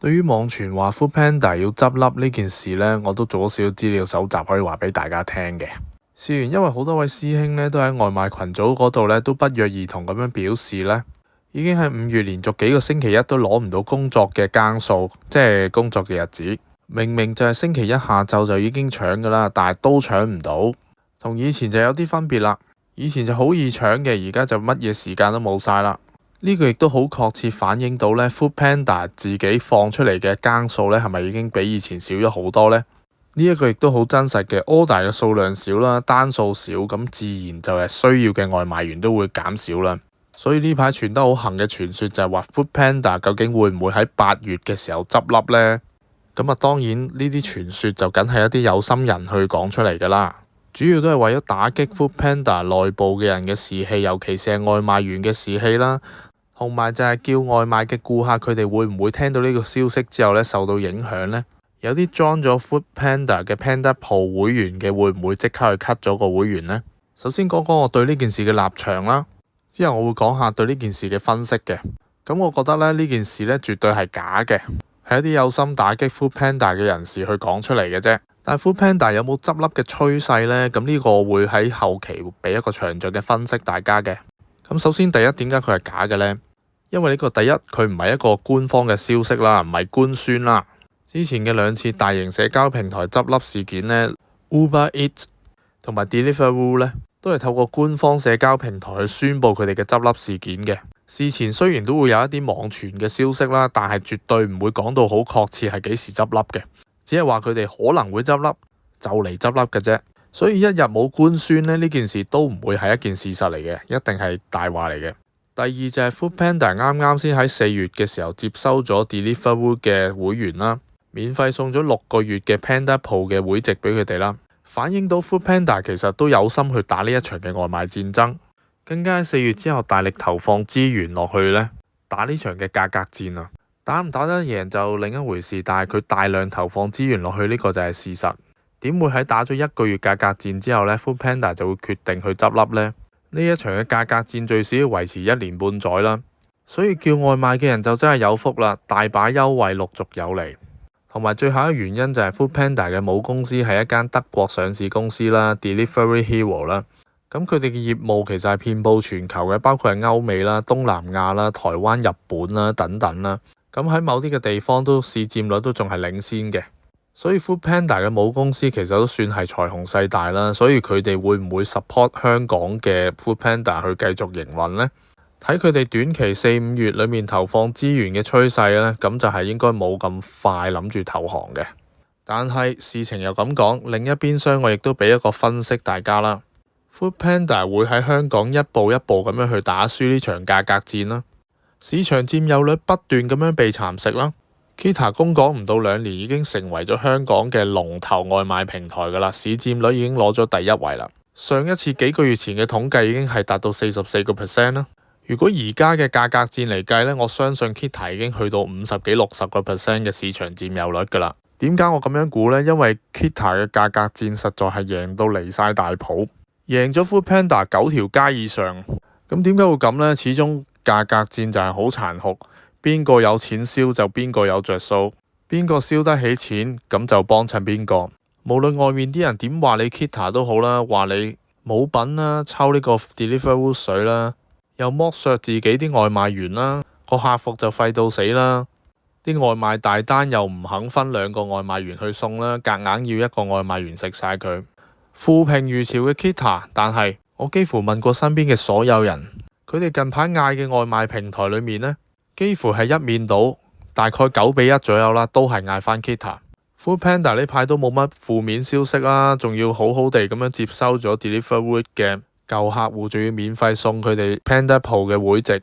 對於網傳話 Foodpanda 要執笠呢件事呢，我都做咗少少資料搜集，可以話俾大家聽嘅。事緣因為好多位師兄呢都喺外賣群組嗰度呢都不約而同咁樣表示呢，已經喺5月連續幾個星期一都攞唔到工作嘅更數，即係工作嘅日子。明明就係星期一下晝就已經搶㗎啦，但係都搶唔到，同以前就有啲分別啦。以前就好易搶嘅，而家就乜嘢時間都冇晒啦。呢個亦都好確切反映到呢 Foodpanda 自己放出嚟嘅更數呢係咪已經比以前少咗好多呢？呢一個亦都好真實嘅 order 嘅數量少啦，單數少，咁自然就係需要嘅外賣員都會減少啦。所以呢排傳得好行嘅傳說就係話 Foodpanda 究竟會唔會喺8月嘅時候執笠呢？咁啊，當然呢啲傳說就梗係一啲有心人去講出嚟㗎啦。主要都係為咗打擊 Foodpanda 內部嘅人嘅士氣，尤其是係外賣員嘅士氣啦，同埋就係叫外賣嘅顧客佢哋會唔會聽到呢個消息之後呢受到影響呢？有啲裝咗 Foodpanda 嘅 Panda Pro 會員嘅會唔會即刻去 cut 咗個會員呢？首先講講我對呢件事嘅立場啦，之後我會講下對呢件事嘅分析嘅。咁我覺得呢件事呢絕對係假嘅，係一啲有心打擊 Foodpanda 嘅人士去講出嚟嘅啫。但係 Foodpanda 有冇執笠嘅趨勢呢？咁呢個我會喺後期俾一個詳盡嘅分析大家嘅。咁首先第一，點解佢係假嘅呢？因為呢個第一，佢唔係一個官方嘅消息啦，唔係官宣啦。之前嘅2次大型社交平台執笠事件呢， Uber Eats 同埋 Deliveroo 呢，都係透過官方社交平台去宣佈佢哋嘅執笠事件嘅。事前雖然都會有一啲網傳嘅消息啦，但係絕對唔會講到好確切係幾時執笠嘅。只係話佢哋可能會執笠，就嚟執笠嘅啫。所以一日冇官宣呢件事都唔會係一件事實嚟嘅，一定係大話嚟嘅。第二就係 Foodpanda 啱啱先喺4月嘅時候接收咗 Deliveroo 嘅會員啦，免費送咗6個月嘅 Panda Pro 嘅會籍俾佢哋啦，反映到 Foodpanda 其實都有心去打呢一場嘅外賣戰爭，更加喺4月之後大力投放資源落去呢，打呢場嘅價格戰啊！打唔打得贏就另一回事，但係佢大量投放資源落去呢個就係事實。點會喺打咗1個月價格戰之後呢 Foodpanda 就會決定去執笠呢？呢一場嘅價格戰最少要維持1年半載啦，所以叫外賣嘅人就真係有福啦，大把優惠陸續有嚟。同埋最後一個原因就係 Foodpanda 嘅母公司係一間德國上市公司啦 Delivery Hero 啦，咁佢哋嘅業務其實係遍佈全球嘅，包括係歐美啦、東南亞啦、台灣、日本啦等等啦。咁喺某啲嘅地方都市佔率都仲係領先嘅，所以 Foodpanda 嘅母公司其實都算係財雄勢大啦。所以佢哋會唔會 support 香港嘅 Foodpanda 去繼續營運呢？睇佢哋短期4-5月裏面投放資源嘅趨勢呢，咁就係應該冇咁快諗住投降嘅。但係事情又咁講，另一邊廂我亦都俾一個分析大家啦。Foodpanda 會喺香港一步一步咁樣去打輸呢場價格戰啦。市場佔有率不斷咁樣被蠶食啦。Kita 公港唔到2年已經成為咗香港嘅龍頭外賣平台㗎啦，市佔率已經攞咗第1位啦。上一次幾個月前嘅統計已經係達到44% 啦。如果而家嘅價格戰嚟計呢，我相信 Kita 已經去到50幾60% 嘅市場佔有率㗎啦。點解我咁樣估呢？因為 Kita 嘅價格戰實在係贏到離晒大譜，贏咗 Foodpanda 9條街以上。咁點解會咁呢？始終價格戰就係好殘酷，邊個有錢燒就邊個有着數，邊個燒得起錢咁就幫襯邊個。無論外面啲人點話你 Kita 都好啦，話你冇品啦，抽呢個 Deliveroo 水啦，又剝削自己啲外賣員啦，個客服就廢到死啦，啲外賣大單又唔肯分2個外賣員去送啦，夾硬要1個外賣員食晒佢。負評如潮嘅 Kita， 但係我幾乎問過身邊嘅所有人，佢哋近排嗌嘅外賣平台裏面呢，幾乎係一面倒，大概9:1左右啦，都係嗌返 Kita。Foodpanda 呢排都冇乜負面消息啦，仲要好好地咁樣接收咗 Deliveroo 嘅舊客戶，仲要免費送佢哋 Panda Pro 嘅會籍，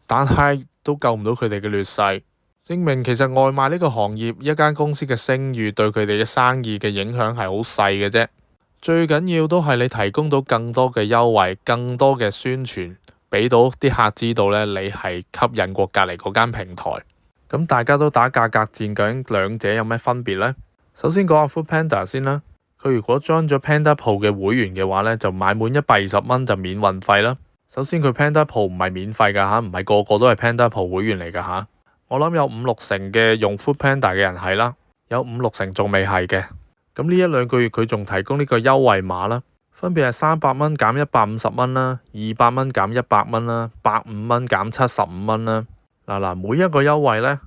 但係都救唔到佢哋嘅劣勢，證明其實外賣呢個行業一間公司嘅聲譽對佢哋嘅生意嘅影響係好細嘅啫。最緊要都係你提供到更多嘅優惠，更多嘅宣傳，俾到啲客知道呢，你係吸引過隔離嗰間平台。咁大家都打價格戰，究竟兩者有咩分別呢？首先講下 Foodpanda 先啦，佢如果 join 咗 Panda Pro 嘅會員嘅話呢，就買滿120蚊就免運費啦。首先佢 Panda Pro 唔係免費㗎嚇，唔係個個都係 Panda Pro 會員嚟㗎嚇。我諗有5、6成嘅用 Foodpanda 嘅人係啦，有5、6成仲未係嘅。咁呢1、2個月佢仲提供呢個優惠碼啦，分別係300蚊減150蚊啦，200蚊減100蚊啦，150蚊減75蚊啦。每一個優惠呢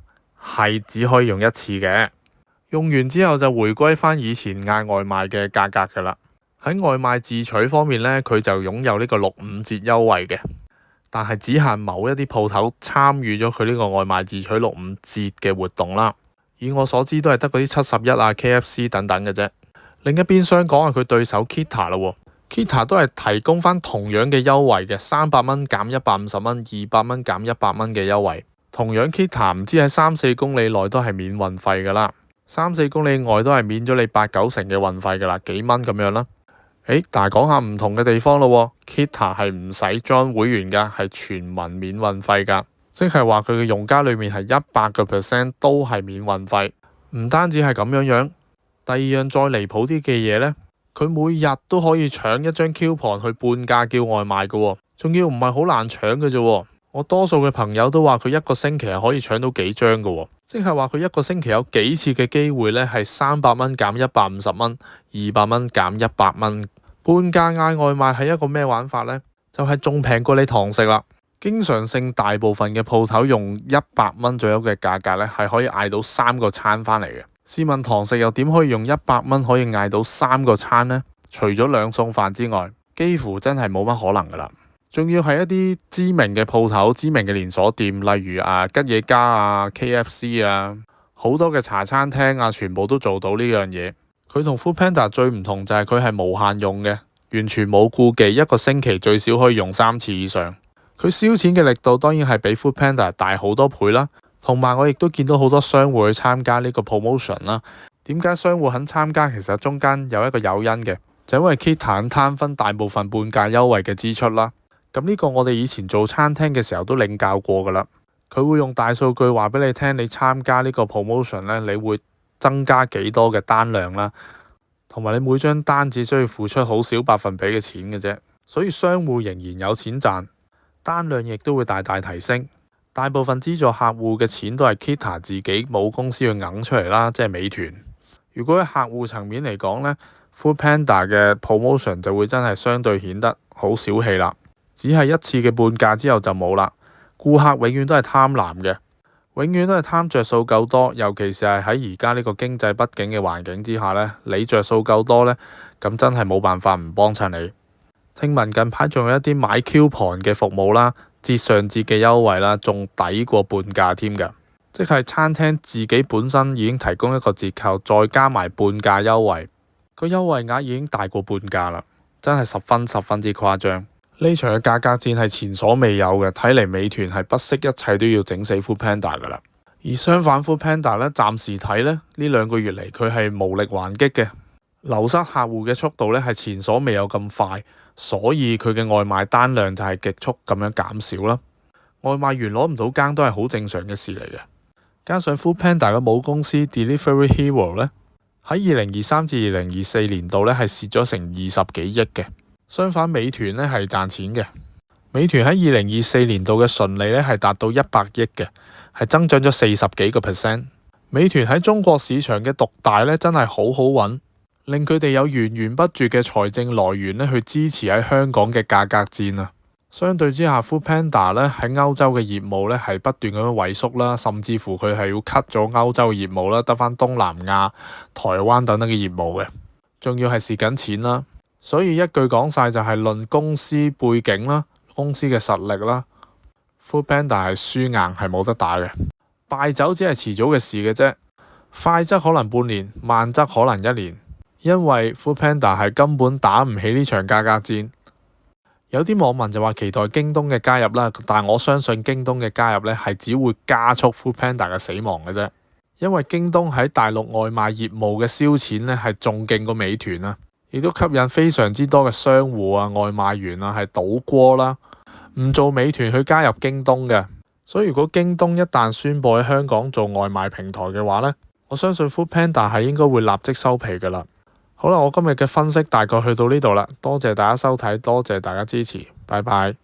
係只可以用一次嘅，用完之後就回歸返以前嗌外賣嘅價格噶啦。喺外賣自取方面呢，佢就擁有呢個65折優惠嘅，但係只限某一啲鋪頭參與咗佢呢個外賣自取65折嘅活動啦。以我所知都係得嗰啲71啊、KFC 等等嘅啫。另一邊廂講下佢對手 Kita 啦，Kita 都係提供返同樣嘅優惠嘅，300蚊減150蚊，200蚊減100蚊嘅優惠。同樣 Kita 唔知喺3、4公里內都係免運費噶啦，3、4公里外都係免咗你8、9成嘅運費噶啦，幾蚊咁樣啦。但係講下唔同嘅地方咯，Kita 係唔使 join 會員噶，係全民免運費噶，即係話佢嘅用家裏面係100%都係免運費。唔單止係咁樣，第二樣再離譜啲嘅嘢呢，佢每日都可以搶一張 coupon 去半價叫外賣噶，仲要唔係好難搶嘅啫。我多數嘅朋友都話佢一個星期係可以搶到幾張噶，即係話佢一個星期有幾次嘅機會呢，係300蚊減150蚊，200蚊減100蚊。半價嗌外賣係一個咩玩法呢？就係仲平過你堂食啦。經常性大部分嘅鋪頭用100蚊左右嘅價格呢，係可以嗌到3個餐返嚟嘅。試問堂食又點可以用100蚊可以嗌到3個餐呢？除咗2餸飯之外，幾乎真係冇乜可能噶啦。仲要係一啲知名嘅鋪頭、知名嘅連鎖店，例如吉野家啊、KFC 啊，好多嘅茶餐廳啊，全部都做到呢樣嘢。佢同 Foodpanda 最唔同就係佢係無限用嘅，完全冇顧忌，一個星期最少可以用3次以上。佢燒錢嘅力度當然係比 Foodpanda 大好多倍啦。同埋我亦都見到好多商戶去參加呢個 promotion 啦。點解商戶肯參加？其實中間有一個誘因嘅，就因為 Kita 攤分大部分半價優惠嘅支出啦。咁呢個我哋以前做餐廳嘅時候都領教過噶啦。佢會用大數據話俾你聽，你參加呢個 promotion 呢，你會增加幾多嘅單量啦，同埋你每張單只需要付出好少百分比嘅錢嘅啫，所以商戶仍然有錢賺，單量亦都會大大提升。大部分資助客戶嘅錢都係 Kita 自己母公司去揞出嚟啦，即係美團。如果喺客戶層面嚟講呢， Foodpanda 嘅 promotion 就會真係相對顯得好小氣啦，只係一次嘅半價之後就冇啦。顧客永遠都係貪婪嘅，永遠都係貪着數夠多，尤其是係喺而家呢個經濟不景嘅環境之下呢，你着數夠多呢，咁真係冇辦法唔幫襯你。聽聞近排仲有一啲買 coupon 嘅服務啦，折上節嘅優惠啦，仲抵過半價添㗎，即係餐廳自己本身已經提供一個折扣，再加埋半價優惠，個優惠額已經大過半價啦，真係十分之誇張。呢場嘅價格戰係前所未有嘅，睇嚟美團係不惜一切都要整死 Foodpanda 㗎啦。而相反 Foodpanda 呢，暫時睇呢2個月嚟佢係無力還擊嘅，流失客戶嘅速度呢係前所未有咁快，所以佢嘅外賣單量就係極速咁樣減少啦。外賣員攞唔到更都係好正常嘅事嚟嘅。加上 Foodpanda 嘅母公司 Delivery Hero 呢，喺2023至2024年度呢係蝕咗成20幾億嘅。相反美團呢係賺錢嘅，美團喺2024年度嘅純利呢係達到100億嘅，係增長咗40幾個%。美團喺中國市場嘅獨大呢真係好穩，令佢哋有源源不絕嘅財政來源呢去支持喺香港嘅價格戰啊。相對之下 Foodpanda 呢喺歐洲嘅業務呢係不斷咁樣萎縮啦，甚至乎佢係要 cut 咗歐洲嘅業務啦，得返東南亞、台灣等等嘅業務嘅，仲要係蝕緊錢啦。所以一句講晒就係論公司背景啦，公司嘅實力啦， Foodpanda 係輸硬，係冇得打嘅。敗走只係遲早嘅事嘅啫，快則可能半年，慢則可能1年，因為 Foodpanda 係根本打唔起呢場價格戰。有啲網民就話期待京東嘅加入啦，但我相信京東嘅加入呢係只會加速 Foodpanda 嘅死亡嘅啫，因為京東喺大陸外賣業務嘅燒錢呢係仲勁過美團啊，亦都吸引非常之多嘅商戶啊、外賣員啊係倒戈啦，唔做美團去加入京東嘅。所以如果京東一旦宣布喺香港做外賣平台嘅話呢，我相信 Foodpanda 係應該會立即收皮㗎啦。好啦，我今日嘅分析大概去到呢度啦，多謝大家收睇，多謝大家支持，拜拜。